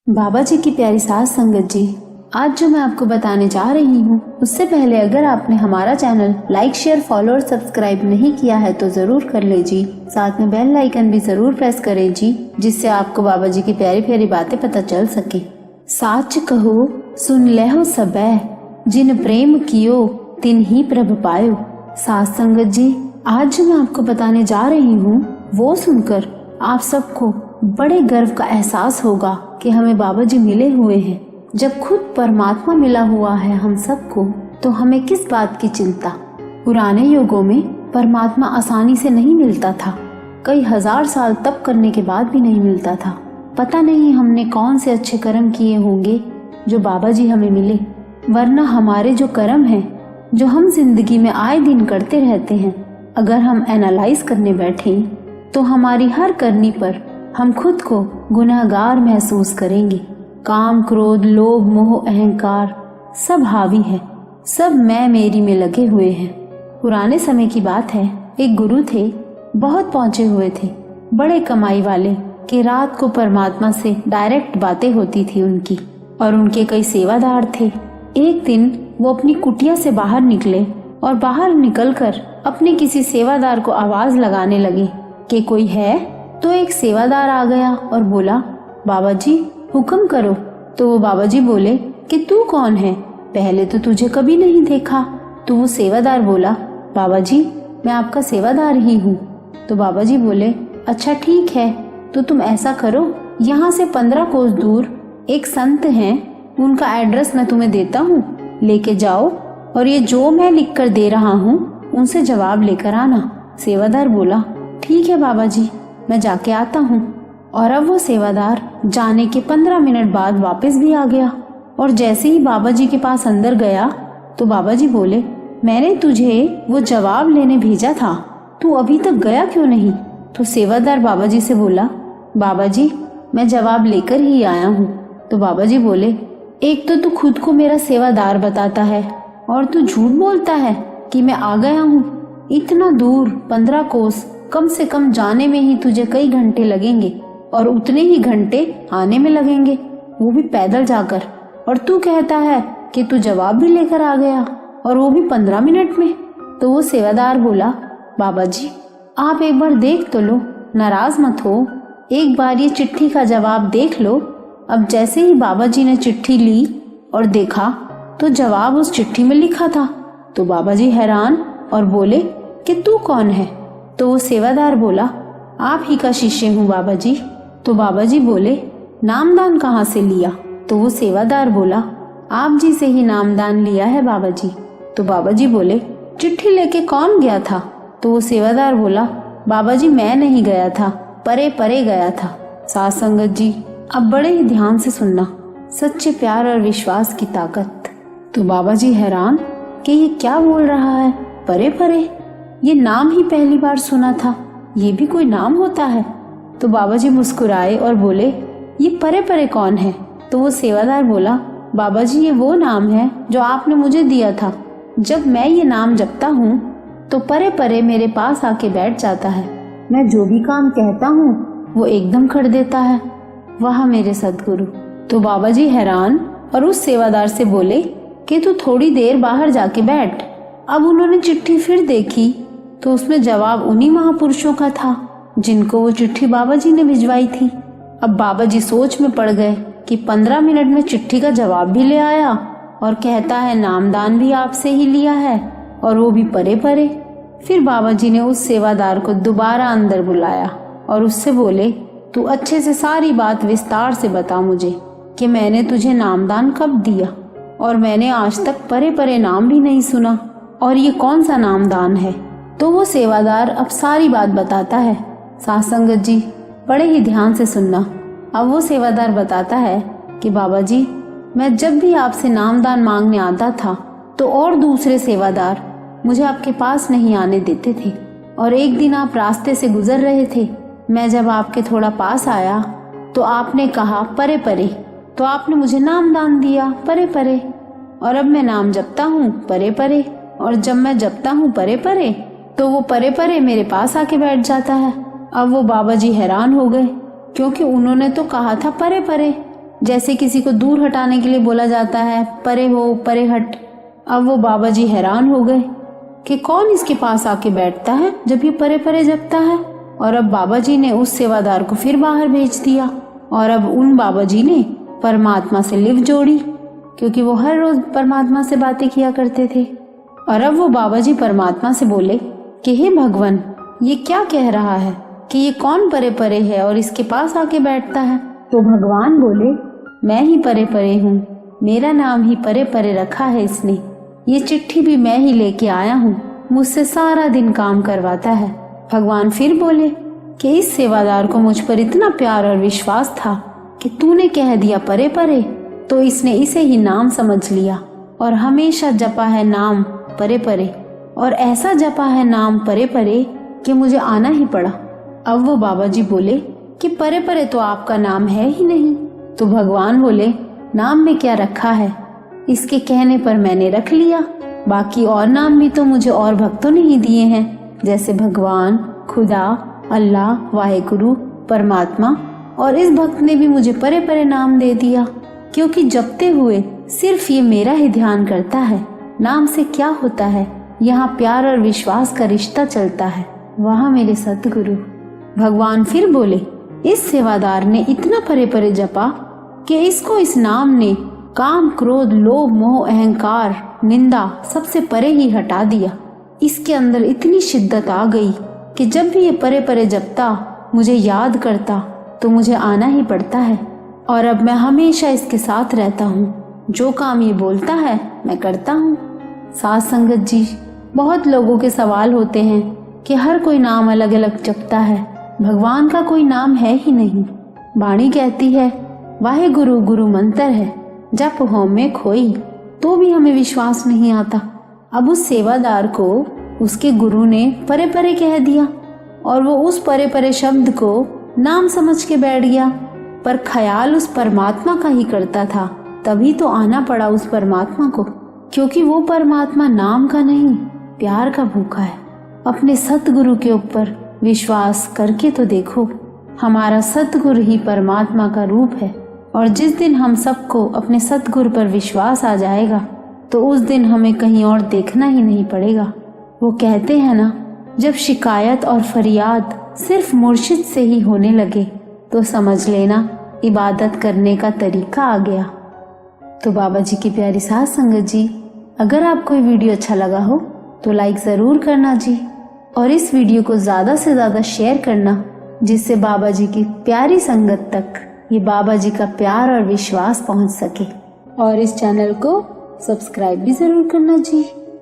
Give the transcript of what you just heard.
बाबा जी की प्यारी सास संगत जी, आज जो मैं आपको बताने जा रही हूँ उससे पहले अगर आपने हमारा चैनल लाइक शेयर फॉलो और सब्सक्राइब नहीं किया है तो जरूर कर ले जी। साथ में बेल आइकन भी जरूर प्रेस करें जी, जिससे आपको बाबा जी की प्यारी प्यारी बातें पता चल सके। साच कहो सुन लेहो सबे, जिन प्रेम कियो तिन ही प्रभ पायो। सास संगत जी, आज जो मैं आपको बताने जा रही हूँ वो सुनकर आप सबको बड़े गर्व का एहसास होगा कि हमें बाबा जी मिले हुए हैं। जब खुद परमात्मा मिला हुआ है हम सबको, तो हमें किस बात की चिंता। पुराने युगों में परमात्मा आसानी से नहीं मिलता था, कई हजार साल तप करने के बाद भी नहीं मिलता था। पता नहीं हमने कौन से अच्छे कर्म किए होंगे जो बाबा जी हमें मिले, वरना हमारे जो कर्म हैं, जो हम जिंदगी में आए दिन करते रहते हैं, अगर हम एनालाइज करने बैठे तो हमारी हर करनी पर हम खुद को गुनहगार महसूस करेंगे। काम क्रोध लोभ मोह अहंकार सब हावी है, सब मैं मेरी में लगे हुए हैं। पुराने समय की बात है, एक गुरु थे, बहुत पहुंचे हुए थे, बड़े कमाई वाले, कि रात को परमात्मा से डायरेक्ट बातें होती थी उनकी, और उनके कई सेवादार थे। एक दिन वो अपनी कुटिया से बाहर निकले और बाहर निकलकर अपने किसी सेवादार को आवाज लगाने लगे कि कोई है। तो एक सेवादार आ गया और बोला, बाबा जी हुक्म करो। तो वो बाबा जी बोले कि तू कौन है, पहले तो तुझे कभी नहीं देखा। तो वो सेवादार बोला, बाबा जी मैं आपका सेवादार ही हूँ। तो बाबा जी बोले, अच्छा ठीक है, तो तुम ऐसा करो, यहाँ से 15 कोस दूर एक संत हैं, उनका एड्रेस मैं तुम्हें देता हूँ, लेके जाओ और ये जो मैं लिख कर दे रहा हूँ उनसे जवाब लेकर आना। सेवादार बोला, ठीक है बाबा जी, मैं जाके आता हूँ। और अब वो सेवादार जाने के 15 मिनट बाद वापस भी आ गया, और जैसे ही बाबा जी के पास अंदर गया तो बाबा जी बोले, मैंने तुझे वो जवाब लेने भेजा था, तू अभी तक गया क्यों नहीं। तो सेवादार बाबा जी से बोला, बाबा जी मैं जवाब लेकर ही आया हूँ। तो बाबा जी बोले, एक तो तू खुद को मेरा सेवादार बताता है और तू झूठ बोलता है कि मैं आ गया हूँ। इतना दूर 15 कोस कम से कम जाने में ही तुझे कई घंटे लगेंगे और उतने ही घंटे आने में लगेंगे, वो भी पैदल जाकर। और तू कहता है कि तू जवाब भी लेकर आ गया, और वो भी 15 मिनट में। तो वो सेवादार बोला, बाबा जी आप एक बार देख तो लो, नाराज मत हो, एक बार ये चिट्ठी का जवाब देख लो। अब जैसे ही बाबा जी ने चिट्ठी ली और देखा तो जवाब उस चिट्ठी में लिखा था। तो बाबा जी हैरान और बोले कि तू कौन है। तो वो सेवादार बोला, आप ही का शिष्य हूँ बाबा जी। तो बाबा जी बोले, नामदान कहाँ से लिया। तो वो सेवादार बोला, आप जी से ही नामदान लिया है बाबा जी। तो बाबा जी बोले, चिट्ठी लेके कौन गया था। तो वो सेवादार बोला, बाबा जी मैं नहीं गया था, परे परे गया था। सास संगत जी, अब बड़े ही ध्यान से सुनना, सच्चे प्यार और विश्वास की ताकत। तो बाबा जी हैरान कि ये क्या बोल रहा है, परे परे, ये नाम ही पहली बार सुना था, ये भी कोई नाम होता है। तो बाबा जी मुस्कुराए और बोले, ये परे परे कौन है। तो वो सेवादार बोला, बाबा जी ये वो नाम है जो आपने मुझे दिया था। जब मैं ये नाम जपता हूँ तो परे परे मेरे पास आके बैठ जाता है, मैं जो भी काम कहता हूँ वो एकदम कर देता है। वाह मेरे सदगुरु। तो बाबा जी हैरान और उस सेवादार से बोले कि तू थोड़ी देर बाहर जाके बैठ। अब उन्होंने चिट्ठी फिर देखी तो उसमें जवाब उन्हीं महापुरुषों का था जिनको वो चिट्ठी बाबा जी ने भिजवाई थी। अब बाबा जी सोच में पड़ गए कि 15 मिनट में चिट्ठी का जवाब भी ले आया और कहता है नामदान भी आपसे ही लिया है, और वो भी परे परे। फिर बाबा जी ने उस सेवादार को दोबारा अंदर बुलाया और उससे बोले, तू अच्छे से सारी बात विस्तार से बता मुझे कि मैंने तुझे नामदान कब दिया, और मैंने आज तक परे परे नाम भी नहीं सुना, और ये कौन सा नामदान है। तो वो सेवादार अब सारी बात बताता है। सास संगत जी, बड़े ही ध्यान से सुनना। अब वो सेवादार बताता है कि बाबा जी मैं जब भी आपसे नामदान मांगने आता था तो और दूसरे सेवादार मुझे आपके पास नहीं आने देते थे, और एक दिन आप रास्ते से गुजर रहे थे, मैं जब आपके थोड़ा पास आया तो आपने कहा परे परे, तो आपने मुझे नामदान दिया परे परे, और अब मैं नाम जपता हूँ परे परे, और जब मैं जपता हूँ परे परे तो वो परे परे मेरे पास आके बैठ जाता है। अब वो बाबा जी हैरान हो गए, क्योंकि उन्होंने तो कहा था परे परे, जैसे किसी को दूर हटाने के लिए बोला जाता है, परे हो परे हट। अब वो बाबा जी हैरान हो गए कि कौन इसके पास आके बैठता है जब ये परे परे जपता है। और अब बाबा जी ने उस सेवादार को फिर बाहर भेज दिया। और अब उन बाबा जी ने परमात्मा से लिव जोड़ी, क्योंकि वो हर रोज परमात्मा से बातें किया करते थे। और अब वो बाबा जी परमात्मा से बोले कि हे भगवान, ये क्या कह रहा है कि ये कौन परे परे है और इसके पास आके बैठता है। तो भगवान बोले, मैं ही परे परे हूँ, मेरा नाम ही परे परे रखा है इसने। ये चिट्ठी भी मैं ही लेके आया हूँ, मुझसे सारा दिन काम करवाता है। भगवान फिर बोले कि इस सेवादार को मुझ पर इतना प्यार और विश्वास था कि तूने कह दिया परे परे, तो इसने इसे ही नाम समझ लिया और हमेशा जपा है नाम परे परे, और ऐसा जपा है नाम परे परे कि मुझे आना ही पड़ा। अब वो बाबा जी बोले कि परे परे तो आपका नाम है ही नहीं। तो भगवान बोले, नाम में क्या रखा है, इसके कहने पर मैंने रख लिया। बाकी और नाम भी तो मुझे और भक्तों ने ही दिए हैं, जैसे भगवान, खुदा, अल्लाह, वाहेगुरु, परमात्मा। और इस भक्त ने भी मुझे परे परे नाम दे दिया, क्योंकि जपते हुए सिर्फ ये मेरा ही ध्यान करता है। नाम से क्या होता है, यहाँ प्यार और विश्वास का रिश्ता चलता है। वहाँ मेरे सतगुरु। भगवान फिर बोले, इस सेवादार ने इतना परे परे जपा कि इसको इस नाम ने काम, क्रोध, लोभ, मोह, अहंकार, निंदा सबसे परे ही हटा दिया। इसके अंदर इतनी शिद्दत आ गई कि जब भी ये परे परे जपता, मुझे याद करता, तो मुझे आना ही पड़ता है। और अब मैं हमेशा इसके साथ रहता हूँ। जो काम ये बोलता है मैं करता हूँ। साथ संगत जी, बहुत लोगों के सवाल होते हैं कि हर कोई नाम अलग अलग जपता है, भगवान का कोई नाम है ही नहीं। वाणी कहती है वाहेगुरु गुरु मंत्र है, जप हो में खोई, तो भी हमें विश्वास नहीं आता। अब उस सेवादार को उसके गुरु ने परे परे कह दिया और वो उस परे परे शब्द को नाम समझ के बैठ गया, पर ख्याल उस परमात्मा का ही करता था। तभी तो आना पड़ा उस परमात्मा को, क्योंकि वो परमात्मा नाम का नहीं, प्यार का भूखा है। अपने सतगुरु के ऊपर विश्वास करके तो देखो, हमारा सतगुरु ही परमात्मा का रूप है। और जिस दिन हम सबको अपने सतगुरु पर विश्वास आ जाएगा, तो उस दिन हमें कहीं और देखना ही नहीं पड़ेगा। वो कहते हैं ना, जब शिकायत और फरियाद सिर्फ मुर्शिद से ही होने लगे, तो समझ लेना इबादत करने का तरीका आ गया। तो बाबा जी की प्यारी साथ संगत जी, अगर आपको ये वीडियो अच्छा लगा हो तो लाइक ज़रूर करना जी, और इस वीडियो को ज़्यादा से ज़्यादा शेयर करना, जिससे बाबा जी की प्यारी संगत तक ये बाबा जी का प्यार और विश्वास पहुंच सके। और इस चैनल को सब्सक्राइब भी ज़रूर करना जी।